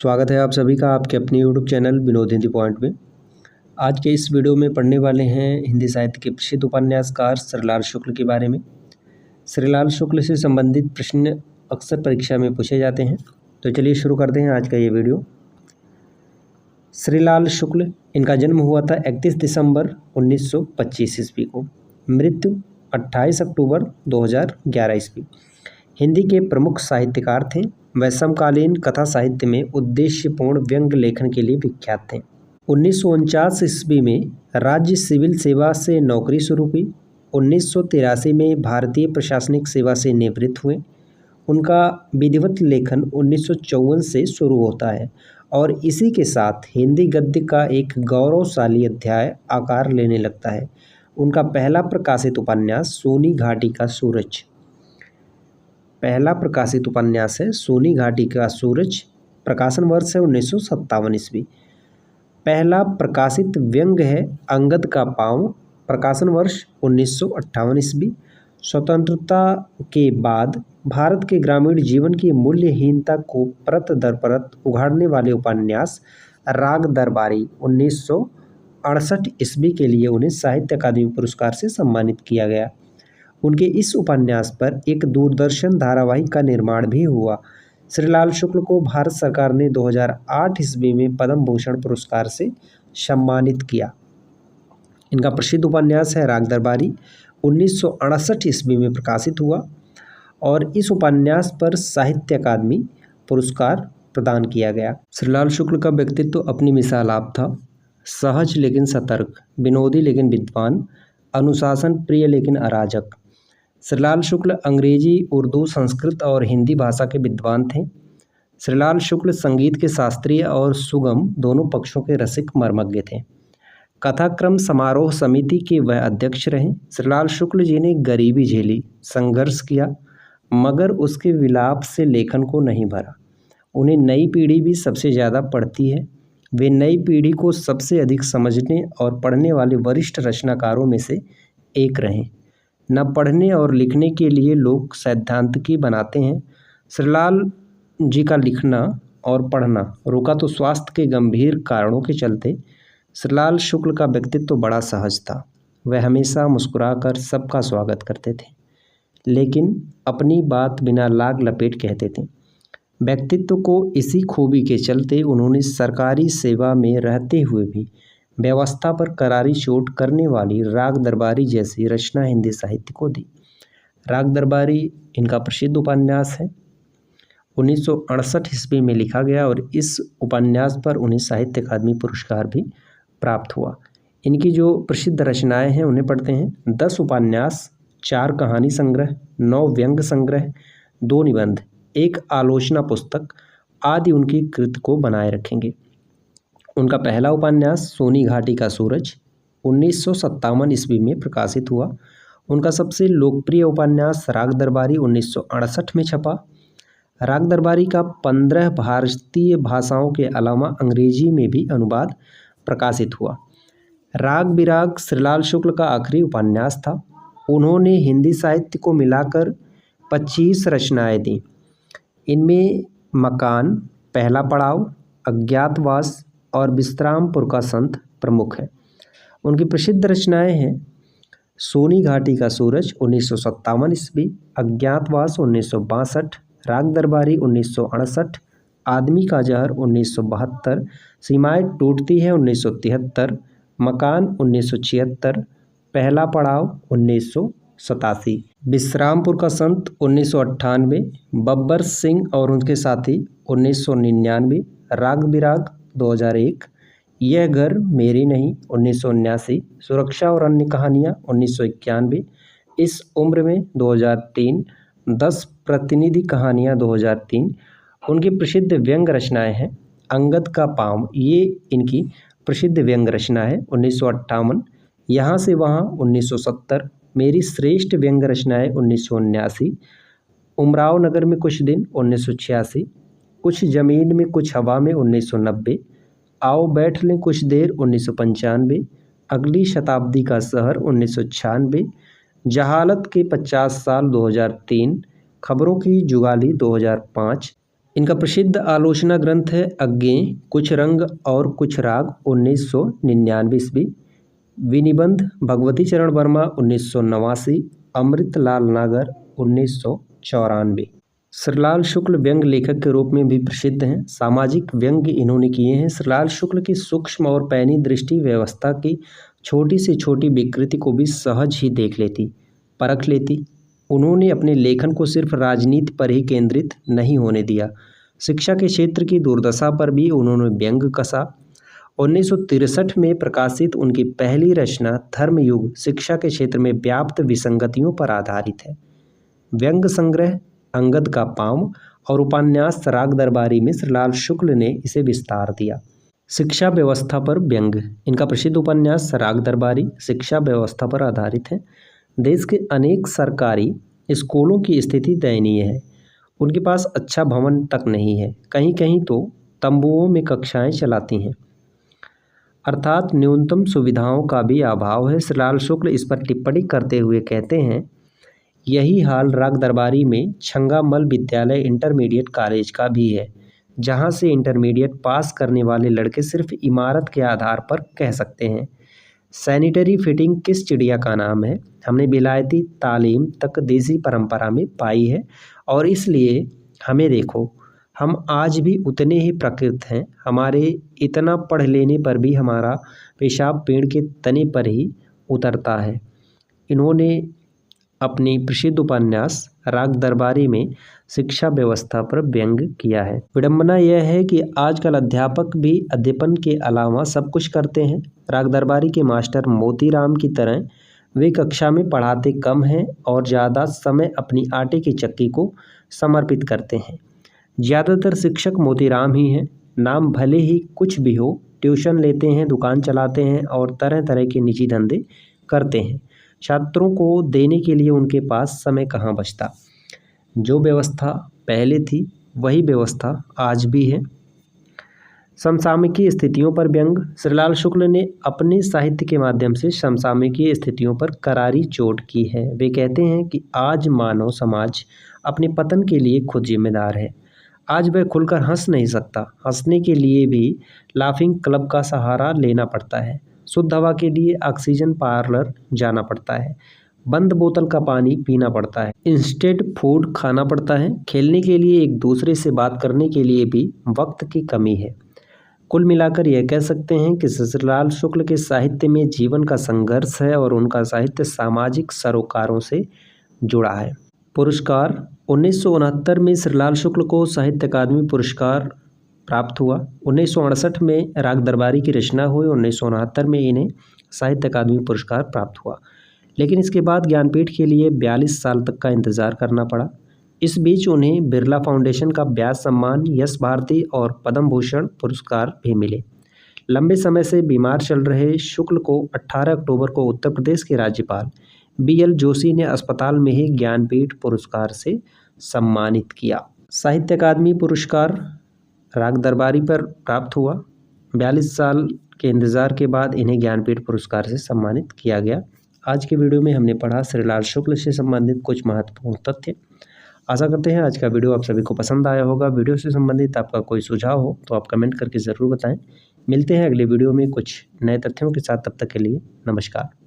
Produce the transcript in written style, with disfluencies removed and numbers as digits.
स्वागत है आप सभी का आपके अपने YouTube channel Vinod Hindi point में। आज के इस वीडियो में पढ़ने वाले हैं हिंदी साहित्य के प्रसिद्ध उपन्यासकार श्रीलाल शुक्ल के बारे में। श्रीलाल शुक्ल से संबंधित प्रश्न अक्सर परीक्षा में पूछे जाते हैं, तो चलिए शुरू करते हैं आज का ये वीडियो। श्रीलाल शुक्ल, इनका जन्म हुआ था 31 दिसंबर 1925 ईस्वी को। मृत्यु 28 अक्टूबर 2011 ईस्वी। हिंदी के प्रमुख साहित्यकार थे। वह समकालीन कथा साहित्य में उद्देश्यपूर्ण व्यंग लेखन के लिए विख्यात थे। 1949 ईस्वी में राज्य सिविल सेवा से नौकरी शुरू हुई। 1983 में भारतीय प्रशासनिक सेवा से निवृत्त हुए। उनका विधिवत लेखन 1954 से शुरू होता है और इसी के साथ हिंदी गद्य का एक गौरवशाली अध्याय आकार लेने लगता है। उनका पहला प्रकाशित उपन्यास सोनी घाटी का सूरज। पहला प्रकाशित उपन्यास है सोनी घाटी का सूरज। प्रकाशन वर्ष है 1957 ईस्वी। पहला प्रकाशित व्यंग है अंगद का पाँव। प्रकाशन वर्ष 1958 ईस्वी। स्वतंत्रता के बाद भारत के ग्रामीण जीवन की मूल्यहीनता को परत दर परत उघाड़ने वाले उपन्यास राग दरबारी 1968 ईस्वी के लिए उन्हें साहित्य अकादमी पुरस्कार से सम्मानित किया गया। उनके इस उपन्यास पर एक दूरदर्शन धारावाहिक का निर्माण भी हुआ। श्रीलाल शुक्ल को भारत सरकार ने 2008 ईस्वी में पद्म भूषण पुरस्कार से सम्मानित किया। इनका प्रसिद्ध उपन्यास है राग दरबारी, 1968 ईस्वी में प्रकाशित हुआ और इस उपन्यास पर साहित्य अकादमी पुरस्कार प्रदान किया गया। श्रीलाल शुक्ल का व्यक्तित्व अपनी मिसाल आप था। सहज लेकिन सतर्क, विनोदी लेकिन विद्वान, अनुशासन प्रिय लेकिन अराजक। श्रीलाल शुक्ल अंग्रेजी, उर्दू, संस्कृत और हिंदी भाषा के विद्वान थे। श्रीलाल शुक्ल संगीत के शास्त्रीय और सुगम दोनों पक्षों के रसिक मर्मज्ञ थे। कथाक्रम समारोह समिति के वह अध्यक्ष रहे। श्रीलाल शुक्ल जी ने गरीबी झेली, संघर्ष किया, मगर उसके विलाप से लेखन को नहीं भरा। उन्हें नई पीढ़ी भी सबसे ज़्यादा पढ़ती है। वे नई पीढ़ी को सबसे अधिक समझने और पढ़ने वाले वरिष्ठ रचनाकारों में से एक रहे। न पढ़ने और लिखने के लिए लोग सैद्धांतिकी बनाते हैं। श्रीलाल जी का लिखना और पढ़ना रुका तो स्वास्थ्य के गंभीर कारणों के चलते। श्रीलाल शुक्ल का व्यक्तित्व बड़ा सहज था। वह हमेशा मुस्कुराकर सबका स्वागत करते थे, लेकिन अपनी बात बिना लाग लपेट कहते थे। व्यक्तित्व को इसी खूबी के चलते उन्होंने सरकारी सेवा में रहते हुए भी व्यवस्था पर करारी चोट करने वाली राग दरबारी जैसी रचना हिंदी साहित्य को दी। राग दरबारी इनका प्रसिद्ध उपन्यास है। 1968 ईस्वी में लिखा गया और इस उपन्यास पर उन्हें साहित्य अकादमी पुरस्कार भी प्राप्त हुआ। इनकी जो प्रसिद्ध रचनाएं हैं उन्हें पढ़ते हैं। 10 उपन्यास, 4 कहानी संग्रह, 9 व्यंग संग्रह, 2 निबंध, 1 आलोचना पुस्तक आदि उनकी कृत को बनाए रखेंगे। उनका पहला उपन्यास सोनी घाटी का सूरज 1957 ईस्वी में प्रकाशित हुआ। उनका सबसे लोकप्रिय उपन्यास राग दरबारी 1968 में छपा। राग दरबारी का 15 भारतीय भाषाओं के अलावा अंग्रेजी में भी अनुवाद प्रकाशित हुआ। राग बिराग श्रीलाल शुक्ल का आखिरी उपन्यास था। उन्होंने हिंदी साहित्य को मिलाकर 25 रचनाएं दी। इनमें मकान, पहला पड़ाव, अज्ञातवास और विश्रामपुर का संत प्रमुख है। उनकी प्रसिद्ध रचनाएं हैं सोनी घाटी का सूरज 1957 ईस्वी, अज्ञातवास 1962, राग दरबारी 1968, आदमी का जहर 1972, सीमाएं टूटती है 1973, मकान 1976, पहला पड़ाव 1987, विश्रामपुर का संत 1998, बब्बर सिंह और उनके साथी 1999, राग बिराग 2001, यह घर मेरी नहीं 1979, सुरक्षा और अन्य कहानियाँ 1991, इस उम्र में 2003, 10 प्रतिनिधि कहानियाँ 2003। उनकी प्रसिद्ध व्यंग रचनाएं हैं अंगद का पाँव, ये इनकी प्रसिद्ध व्यंग रचना है 1958, यहाँ से वहाँ 1970, मेरी श्रेष्ठ व्यंग रचनाएं 1979, उमराव नगर में कुछ दिन 1986, कुछ ज़मीन में कुछ हवा में 1990, आओ बैठ लें कुछ देर 1995, अगली शताब्दी का शहर 1996, जहालत के 50 साल 2003, खबरों की जुगाली 2005, इनका प्रसिद्ध आलोचना ग्रंथ है अज्ञेय, कुछ रंग और कुछ राग 1999 ईस्वी, विनिबंध भगवती चरण वर्मा 1989, अमृतलाल नागर 1994। श्रीलाल शुक्ल व्यंग लेखक के रूप में भी प्रसिद्ध हैं। सामाजिक व्यंग्य इन्होंने किए हैं। श्रीलाल शुक्ल की सूक्ष्म और पैनी दृष्टि व्यवस्था की छोटी से छोटी विकृति को भी सहज ही देख लेती, परख लेती। उन्होंने अपने लेखन को सिर्फ राजनीति पर ही केंद्रित नहीं होने दिया, शिक्षा के क्षेत्र की दुर्दशा पर भी उन्होंने व्यंग कसा। 1963 में प्रकाशित उनकी पहली रचना धर्मयुग शिक्षा के क्षेत्र में व्याप्त विसंगतियों पर आधारित है। व्यंग संग्रह अंगद का पाँव और उपन्यास राग दरबारी में श्रीलाल शुक्ल ने इसे विस्तार दिया। शिक्षा व्यवस्था पर व्यंग, इनका प्रसिद्ध उपन्यास राग दरबारी शिक्षा व्यवस्था पर आधारित है। देश के अनेक सरकारी स्कूलों की स्थिति दयनीय है। उनके पास अच्छा भवन तक नहीं है, कहीं कहीं तो तंबुओं में कक्षाएं चलाती हैं, अर्थात न्यूनतम सुविधाओं का भी अभाव है। श्रीलाल शुक्ल इस पर टिप्पणी करते हुए कहते हैं, यही हाल राग दरबारी में छंगामल विद्यालय इंटरमीडिएट कॉलेज का भी है, जहां से इंटरमीडिएट पास करने वाले लड़के सिर्फ इमारत के आधार पर कह सकते हैं, सैनिटरी फिटिंग किस चिड़िया का नाम है। हमने विलायती तालीम तक देसी परंपरा में पाई है और इसलिए हमें देखो, हम आज भी उतने ही प्रकृत हैं। हमारे इतना पढ़ लेने पर भी हमारा पेशाब पेड़ के तने पर ही उतरता है। इन्होंने अपनी प्रसिद्ध उपन्यास राग दरबारी में शिक्षा व्यवस्था पर व्यंग किया है। विडंबना यह है कि आजकल अध्यापक भी अध्यापन के अलावा सब कुछ करते हैं। राग दरबारी के मास्टर मोतीराम की तरह वे कक्षा में पढ़ाते कम हैं और ज़्यादा समय अपनी आटे की चक्की को समर्पित करते हैं। ज़्यादातर शिक्षक मोतीराम ही हैं। नाम भले ही कुछ भी हो, ट्यूशन लेते हैं, दुकान चलाते हैं और तरह तरह के निजी धंधे करते हैं। छात्रों को देने के लिए उनके पास समय कहाँ बचता। जो व्यवस्था पहले थी वही व्यवस्था आज भी है। समसामयिकी स्थितियों पर व्यंग, श्रीलाल शुक्ल ने अपने साहित्य के माध्यम से समसामयिकी स्थितियों पर करारी चोट की है। वे कहते हैं कि आज मानव समाज अपने पतन के लिए खुद जिम्मेदार है। आज वह खुलकर हंस नहीं सकता। हंसने के लिए भी लाफिंग क्लब का सहारा लेना पड़ता है। शुद्ध हवा के लिए ऑक्सीजन पार्लर जाना पड़ता है। बंद बोतल का पानी पीना पड़ता है। इंस्टेंट फूड खाना पड़ता है। खेलने के लिए, एक दूसरे से बात करने के लिए भी वक्त की कमी है। कुल मिलाकर यह कह सकते हैं कि श्रीलाल शुक्ल के साहित्य में जीवन का संघर्ष है और उनका साहित्य सामाजिक सरोकारों से जुड़ा है। पुरस्कार 1969 में श्रीलाल शुक्ल को साहित्य अकादमी पुरस्कार प्राप्त हुआ। 1968 में राग दरबारी की रचना हुई। 1969 में इन्हें साहित्य अकादमी पुरस्कार प्राप्त हुआ, लेकिन इसके बाद ज्ञानपीठ के लिए 42 साल तक का इंतजार करना पड़ा। इस बीच उन्हें बिरला फाउंडेशन का व्यास सम्मान, यश भारती और पद्म भूषण पुरस्कार भी मिले। लंबे समय से बीमार चल रहे शुक्ल को 18 अक्टूबर को उत्तर प्रदेश के राज्यपाल BL जोशी ने अस्पताल में ही ज्ञानपीठ पुरस्कार से सम्मानित किया। साहित्य अकादमी पुरस्कार राग दरबारी पर प्राप्त हुआ। 42 साल के इंतज़ार के बाद इन्हें ज्ञानपीठ पुरस्कार से सम्मानित किया गया। आज के वीडियो में हमने पढ़ा श्रीलाल शुक्ल से संबंधित कुछ महत्वपूर्ण तथ्य। आशा करते हैं आज का वीडियो आप सभी को पसंद आया होगा। वीडियो से संबंधित आपका कोई सुझाव हो तो आप कमेंट करके ज़रूर बताएं। मिलते हैं अगले वीडियो में कुछ नए तथ्यों के साथ। तब तक के लिए नमस्कार।